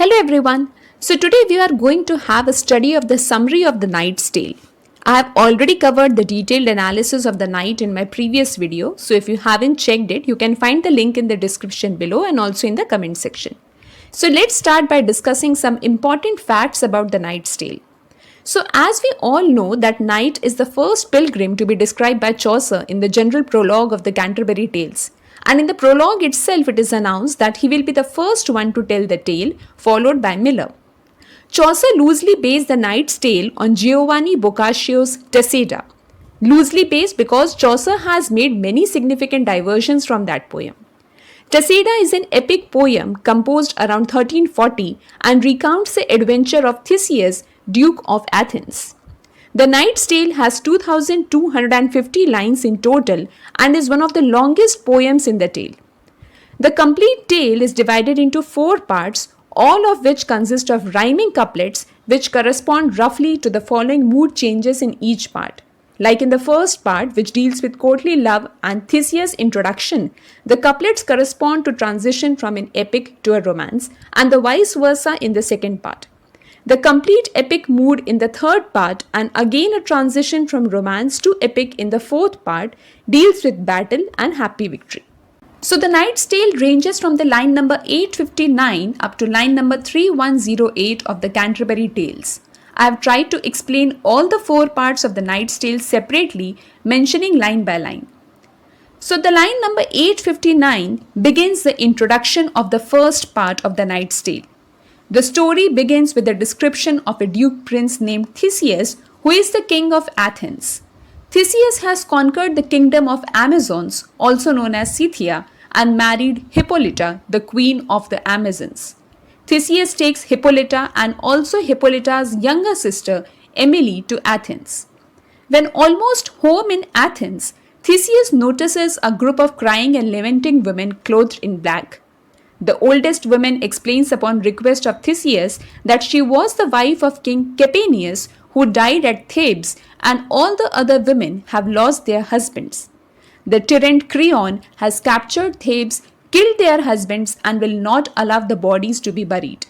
Hello everyone. So today we are going to have a study of the summary of the Knight's Tale. I have already covered the detailed analysis of the knight in my previous video. So if you haven't checked it, you can find the link in the description below and also in the comment section. So let's start by discussing some important facts about the Knight's Tale. So as we all know that knight is the first pilgrim to be described by Chaucer in the general prologue of the Canterbury Tales. And in the prologue itself, it is announced that he will be the first one to tell the tale, followed by Miller. Chaucer loosely based the Knight's Tale on Giovanni Boccaccio's Tessida. Loosely based because Chaucer has made many significant diversions from that poem. Tessida is an epic poem composed around 1340 and recounts the adventure of Theseus, Duke of Athens. The Knight's Tale has 2,250 lines in total and is one of the longest poems in the tale. The complete tale is divided into 4 parts, all of which consist of rhyming couplets which correspond roughly to the following mood changes in each part. Like in the first part, which deals with courtly love and Theseus' introduction, the couplets correspond to transition from an epic to a romance, and the vice versa in the second part. The complete epic mood in the third part and again a transition from romance to epic in the fourth part deals with battle and happy victory. So the Knight's Tale ranges from the line number 859 up to line number 3108 of the Canterbury Tales. I have tried to explain all the 4 parts of the Knight's Tale separately, mentioning line by line. So the line number 859 begins the introduction of the first part of the Knight's Tale. The story begins with a description of a Duke Prince named Theseus, who is the king of Athens. Theseus has conquered the kingdom of Amazons, also known as Scythia, and married Hippolyta, the queen of the Amazons. Theseus takes Hippolyta and also Hippolyta's younger sister, Emily, to Athens. When almost home in Athens, Theseus notices a group of crying and lamenting women clothed in black. The oldest woman explains upon request of Theseus that she was the wife of King Capaneus, who died at Thebes, and all the other women have lost their husbands. The tyrant Creon has captured Thebes, killed their husbands, and will not allow the bodies to be buried.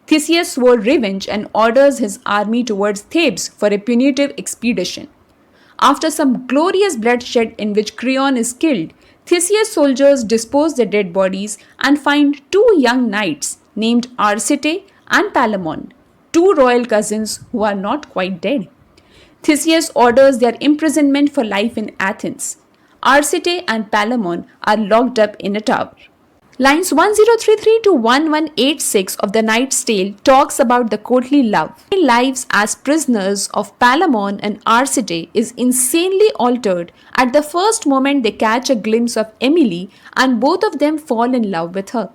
Theseus swore revenge and orders his army towards Thebes for a punitive expedition. After some glorious bloodshed in which Creon is killed, Theseus' soldiers dispose the dead bodies and find 2 young knights named Arcite and Palamon, 2 royal cousins who are not quite dead. Theseus orders their imprisonment for life in Athens. Arcite and Palamon are locked up in a tower. Lines 1033 to 1186 of the Knight's Tale talks about the courtly love. Their lives as prisoners of Palamon and Arcite is insanely altered at the first moment they catch a glimpse of Emily and both of them fall in love with her.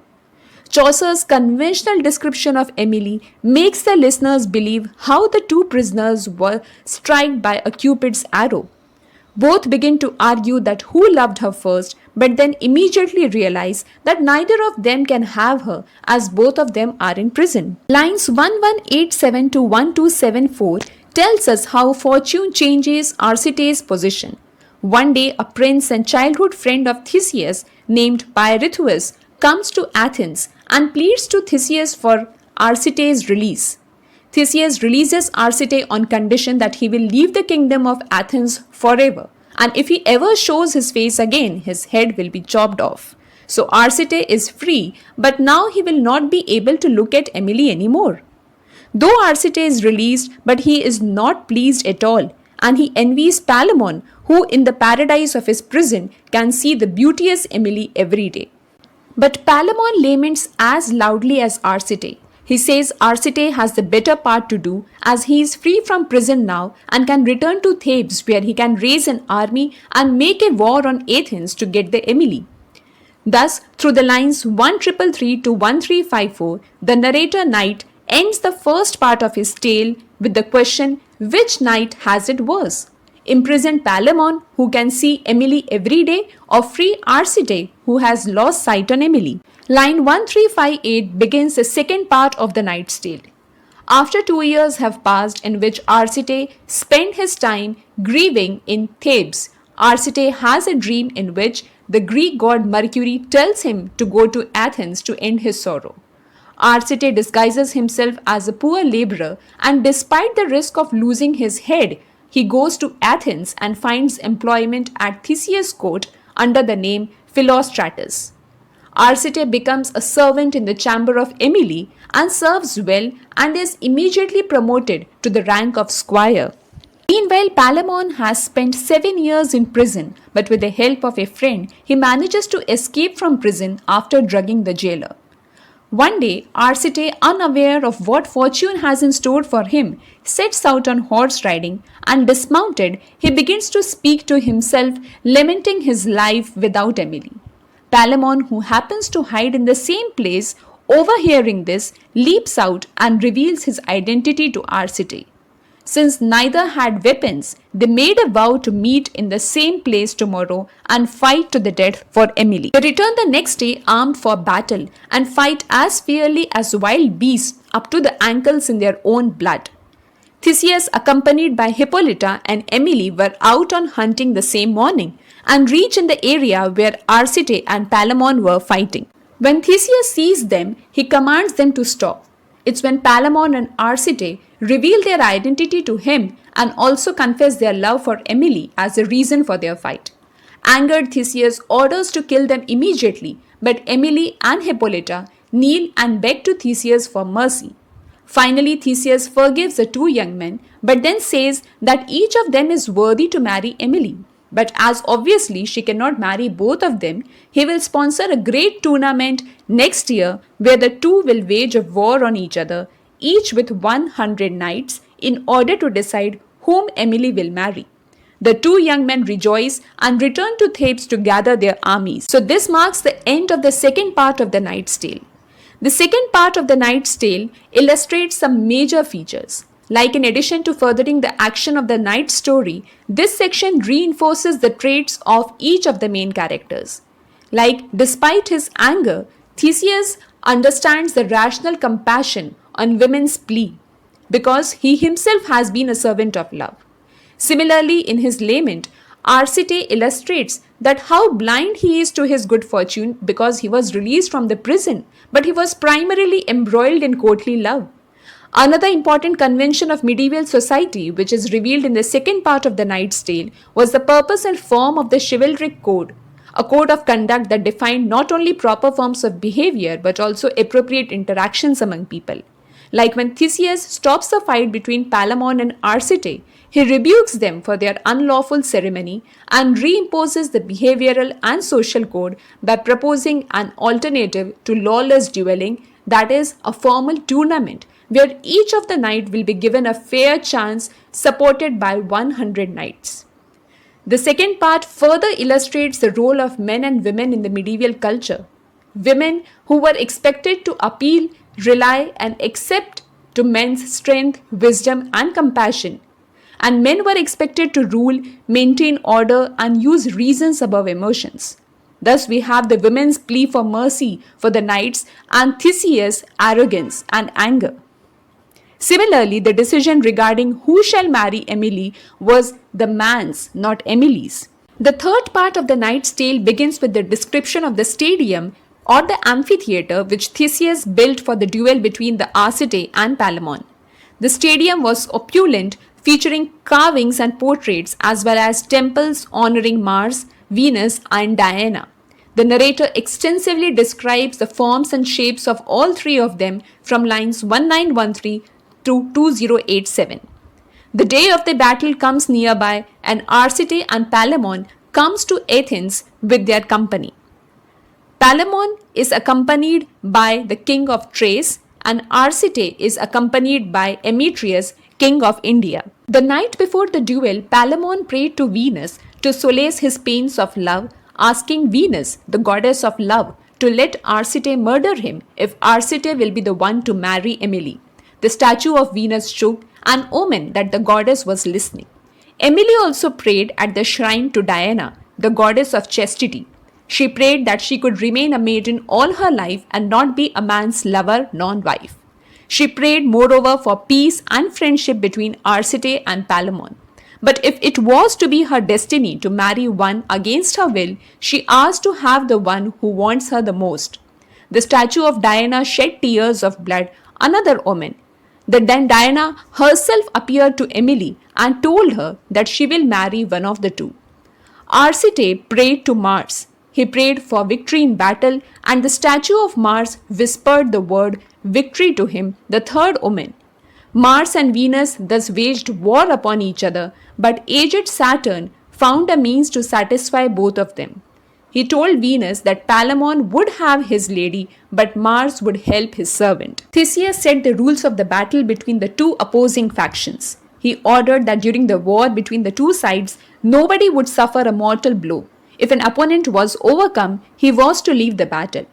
Chaucer's conventional description of Emily makes the listeners believe how the 2 prisoners were struck by a Cupid's arrow. Both begin to argue that who loved her first, but then immediately realize that neither of them can have her as both of them are in prison. Lines 1187 to 1274 tells us how fortune changes Arcite's position. One day a prince and childhood friend of Theseus named Pirithous comes to Athens and pleads to Theseus for Arcite's release. Theseus releases Arcite on condition that he will leave the kingdom of Athens forever, and if he ever shows his face again, his head will be chopped off. So Arcite is free, but now he will not be able to look at Emily anymore. Though Arcite is released, but he is not pleased at all, and he envies Palamon, who in the paradise of his prison can see the beauteous Emily every day. But Palamon laments as loudly as Arcite. He says Arcite has the better part to do as he is free from prison now and can return to Thebes where he can raise an army and make a war on Athens to get the Emily. Thus, through the lines 1333 to 1354, the narrator knight ends the first part of his tale with the question, which knight has it worse? Imprisoned Palamon, who can see Emily every day, or free Arcite, who has lost sight on Emily? Line 1358 begins the second part of the Knight's Tale. After 2 years have passed in which Arcite spent his time grieving in Thebes, Arcite has a dream in which the Greek god Mercury tells him to go to Athens to end his sorrow. Arcite disguises himself as a poor laborer, and despite the risk of losing his head, he goes to Athens and finds employment at Theseus' court under the name Philostratus. Arcite becomes a servant in the chamber of Emily and serves well and is immediately promoted to the rank of squire. Meanwhile, Palamon has spent 7 years in prison, but with the help of a friend, he manages to escape from prison after drugging the jailer. One day, Arcite, unaware of what fortune has in store for him, sets out on horse riding, and dismounted, he begins to speak to himself, lamenting his life without Emily. Palamon, who happens to hide in the same place, overhearing this, leaps out and reveals his identity to Arcite. Since neither had weapons, they made a vow to meet in the same place tomorrow and fight to the death for Emily. They return the next day armed for battle and fight as fiercely as wild beasts up to the ankles in their own blood. Theseus, accompanied by Hippolyta and Emily, were out on hunting the same morning and reach in the area where Arcite and Palamon were fighting. When Theseus sees them, he commands them to stop. It's when Palamon and Arcite reveal their identity to him and also confess their love for Emily as a reason for their fight. Angered, Theseus orders to kill them immediately, but Emily and Hippolyta kneel and beg to Theseus for mercy. Finally, Theseus forgives the two young men, but then says that each of them is worthy to marry Emily. But as obviously she cannot marry both of them, he will sponsor a great tournament next year where the two will wage a war on each other, each with 100 knights, in order to decide whom Emily will marry. The two young men rejoice and return to Thebes to gather their armies. So this marks the end of the second part of the Knight's Tale. The second part of the Knight's Tale illustrates some major features. Like, in addition to furthering the action of the knight's story, this section reinforces the traits of each of the main characters. Like, despite his anger, Theseus understands the rational compassion on women's plea because he himself has been a servant of love. Similarly, in his lament, Arcite illustrates that how blind he is to his good fortune because he was released from the prison, but he was primarily embroiled in courtly love. Another important convention of medieval society, which is revealed in the second part of the Knight's Tale, was the purpose and form of the chivalric code, a code of conduct that defined not only proper forms of behavior but also appropriate interactions among people. Like when Theseus stops the fight between Palamon and Arcite, he rebukes them for their unlawful ceremony and reimposes the behavioral and social code by proposing an alternative to lawless dueling, that is, a formal tournament where each of the knights will be given a fair chance supported by 100 knights. The second part further illustrates the role of men and women in the medieval culture. Women who were expected to appeal, rely and accept to men's strength, wisdom and compassion. And men were expected to rule, maintain order and use reasons above emotions. Thus we have the women's plea for mercy for the knights and Theseus' arrogance and anger. Similarly, the decision regarding who shall marry Emily was the man's, not Emily's. The third part of the Knight's Tale begins with the description of the stadium or the amphitheatre which Theseus built for the duel between the Arcite and Palamon. The stadium was opulent, featuring carvings and portraits as well as temples honoring Mars, Venus and Diana. The narrator extensively describes the forms and shapes of all three of them from lines 1913 to 2087. The day of the battle comes nearby and Arcite and Palamon comes to Athens with their company. Palamon is accompanied by the king of Thrace and Arcite is accompanied by Emetrius, king of India. The night before the duel, Palamon prayed to Venus to solace his pains of love, asking Venus, the goddess of love, to let Arcite murder him if Arcite will be the one to marry Emily. The statue of Venus shook, an omen that the goddess was listening. Emily also prayed at the shrine to Diana, the goddess of chastity. She prayed that she could remain a maiden all her life and not be a man's lover nor wife. She prayed moreover for peace and friendship between Arcite and Palamon. But if it was to be her destiny to marry one against her will, she asked to have the one who wants her the most. the statue of Diana shed tears of blood, another omen. Then Diana herself appeared to Emily and told her that she will marry one of the two. Arcite prayed to Mars. He prayed for victory in battle, and the statue of Mars whispered the word victory to him, the third omen. Mars and Venus thus waged war upon each other, but aged Saturn found a means to satisfy both of them. He told Venus that Palamon would have his lady, but Mars would help his servant. Theseus set the rules of the battle between the two opposing factions. He ordered that during the war between the two sides, nobody would suffer a mortal blow. If an opponent was overcome, he was to leave the battle.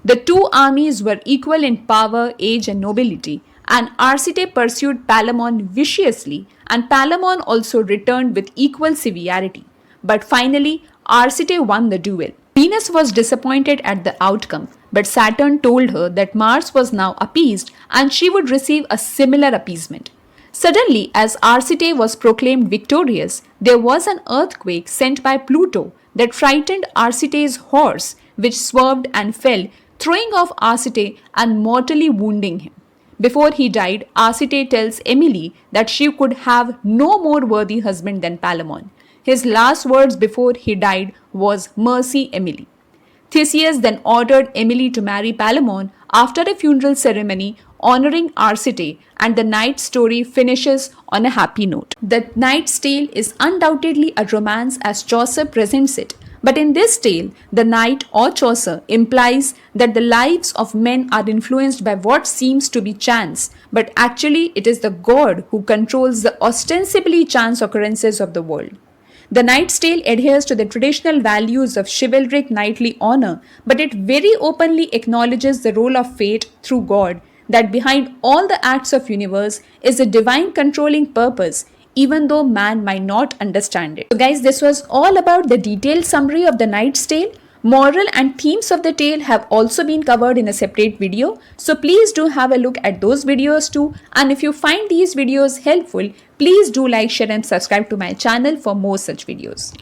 The two armies were equal in power, age, and nobility, and Arcite pursued Palamon viciously, and Palamon also returned with equal severity. But finally, Arcite won the duel. Venus was disappointed at the outcome, but Saturn told her that Mars was now appeased and she would receive a similar appeasement. Suddenly, as Arcite was proclaimed victorious, there was an earthquake sent by Pluto that frightened Arcite's horse, which swerved and fell, throwing off Arcite and mortally wounding him. Before he died, Arcite tells Emily that she could have no more worthy husband than Palamon. His last words before he died was, "Mercy, Emily." Theseus then ordered Emily to marry Palamon after a funeral ceremony honoring Arcite, and the knight's story finishes on a happy note. The Knight's Tale is undoubtedly a romance as Chaucer presents it, but in this tale, the knight or Chaucer implies that the lives of men are influenced by what seems to be chance, but actually it is the god who controls the ostensibly chance occurrences of the world. The Knight's Tale adheres to the traditional values of chivalric knightly honor, but it very openly acknowledges the role of fate through God, that behind all the acts of universe is a divine controlling purpose, even though man might not understand it. So guys, this was all about the detailed summary of the Knight's Tale. Moral and themes of the tale have also been covered in a separate video, so please do have a look at those videos too. And if you find these videos helpful, please do like, share and subscribe to my channel for more such videos.